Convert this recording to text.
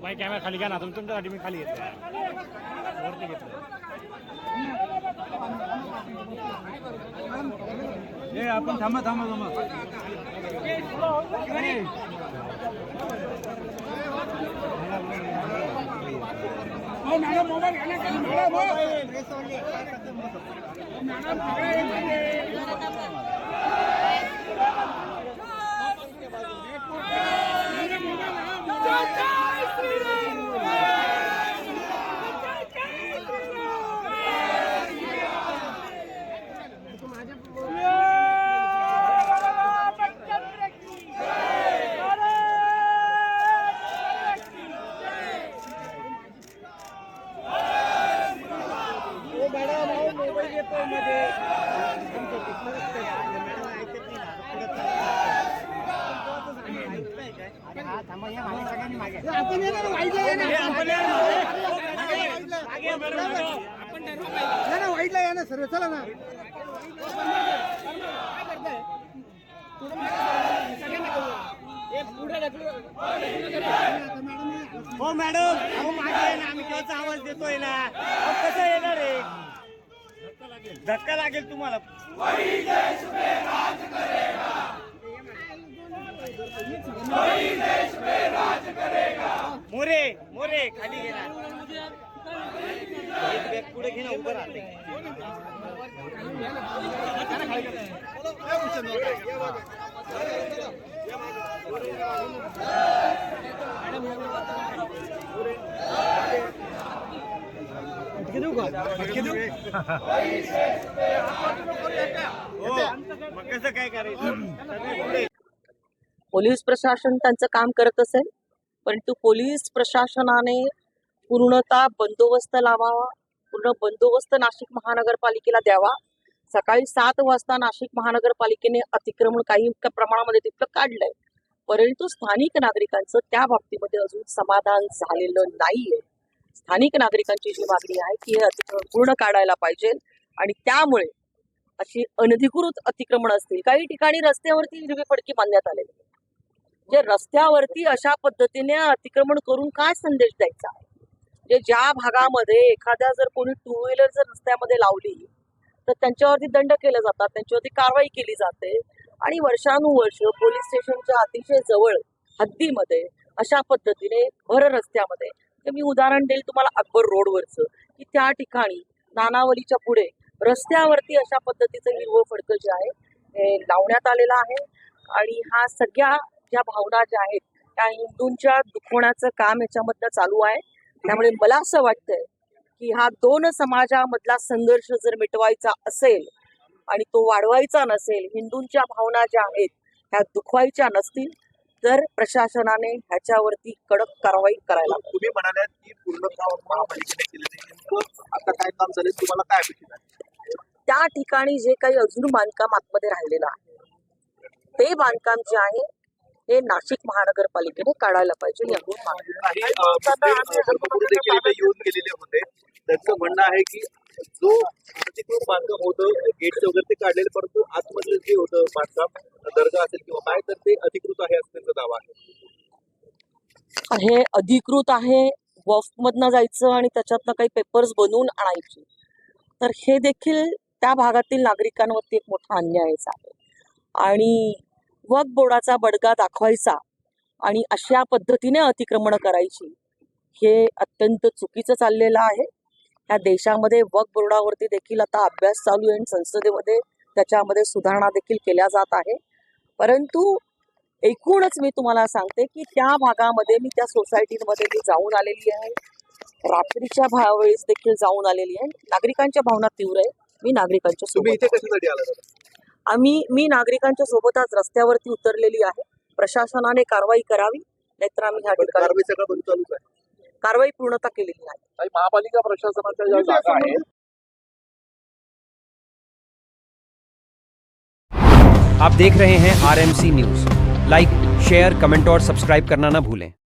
बाई कॅमेरा खाली घ्या ना, तुमच्यासाठी मी खाली घेतलं वरती घेतलं. ए आपण थांबा थांबा थांबा. वाईटला या ना सर्व चला ना. हो मॅडम, अहो मागे आहे ना, आम्ही केव्हाचा आवाज देतोय ना. अहो कसं येणार आहे, धक्का लागेल तुम्हाला. मोरे मोरे खाली घे ना, एक बॅग पुढे घे ना, उभं राहते. मग कसं काय करायचं. पोलीस प्रशासन त्यांचं काम करत असेल, परंतु पोलीस प्रशासनाने पूर्णतः बंदोबस्त लावावा. पूर्ण बंदोबस्त नाशिक महानगरपालिकेला द्यावा. सकाळी 7 वाजता नाशिक महानगरपालिकेने अतिक्रमण काही प्रमाणामध्ये तिथलं काढलंय, परंतु स्थानिक नागरिकांचं त्या बाबतीमध्ये अजून समाधान झालेलं नाहीये. स्थानिक नागरिकांची जी मागणी आहे की हे अतिक्रमण पूर्ण काढायला पाहिजे, आणि त्यामुळे अशी अनधिकृत अतिक्रमण असतील. काही ठिकाणी रस्त्यावरती हिरवी फडकी बांधण्यात आलेली, जे रस्त्यावरती अशा पद्धतीने अतिक्रमण करून काय संदेश द्यायचा आहे. जे ज्या भागामध्ये एखाद्या जर कोणी 2 व्हीलर जर रस्त्यामध्ये लावली तर त्यांच्यावरती दंड केले जातात, त्यांच्यावरती कारवाई केली जाते, आणि वर्षानुवर्ष पोलीस स्टेशनच्या अतिशय जवळ हद्दीमध्ये अशा पद्धतीने भर रस्त्यामध्ये, मी उदाहरण देईल तुम्हाला अकबर रोडवरचं, की त्या ठिकाणी नानावलीच्या पुढे रस्त्यावरती अशा पद्धतीचं हिरवं फडकं जे आहे हे लावण्यात आलेलं आहे. आणि हा सगळ्या ज्या भावना ज्या आहेत त्या हिंदूंच्या दुखवण्याचं काम याच्यामधनं चालू आहे. त्यामुळे मला असं वाटतंय की हा 2 समाजामधला संघर्ष जर मिटवायचा असेल आणि तो वाढवायचा नसेल, हिंदूंच्या भावना ज्या आहेत ह्या दुखवायच्या नसतील, तर प्रशासनाने ह्याच्यावरती कडक कारवाई करायला. तुम्ही म्हणालात की पूर्ण काम महापालिकेने केलेले, आता काय काम झाले, तुम्हाला काय अपेक्षित आहे? त्या ठिकाणी जे काही अजून बांधकाम आतमध्ये राहिलेलं आहे ते बांधकाम जे आहे हे नाशिक महानगरपालिकेने काढायला पाहिजे. येऊन गेलेले होते, त्यांचं म्हणणं आहे की जो अतिकृत बांधकाम होतं गेटचं वगैरे ते काढलेलं, परंतु आतमधलं जे होतं बांधकाम, दर्गा असेल किंवा काय, तर ते अधिकृत आहे असं त्यांचा दावा आहे. हे अधिकृत आहे, वक्फमधनं जायचं आणि त्याच्यातनं काही पेपर्स बनवून आणायचे, तर हे देखील त्या भागातील नागरिकांवरती एक मोठा अन्यायच आहे. आणि वक्फ बोर्डाचा बडगा दाखवायचा आणि अशा पद्धतीने अतिक्रमण करायची, हे अत्यंत चुकीचं चाललेलं आहे. या देशामध्ये वक्फ बोर्डावरती देखील आता अभ्यास चालू आहे आणि संसदेमध्ये त्याच्यामध्ये सुधारणा देखील केल्या जात आहे. परंतु एकूणच मी तुम्हाला सांगते की त्या भागामध्ये मी त्या सोसायटीमध्ये मी जाऊन आलेली आहे, रात्रीच्या वेळेस देखील जाऊन आलेली आहे. नागरिकांच्या भावना तीव्र आहे. मी नागरिकांच्या सोबत मी नागरिकांच्या सोबतच रस्त्यावरती उतरलेली आहे. प्रशासनाने कारवाई करावी, नाहीतर आम्ही ह्या ठिकाणी कारवाई पूर्णतः केलेली नाही. महापालिका प्रशासनाच्या ज्या जागा आहेत, आप देख रहे हैं RMC news. Like, share, comment और सब्सक्राइब करना ना भूलें।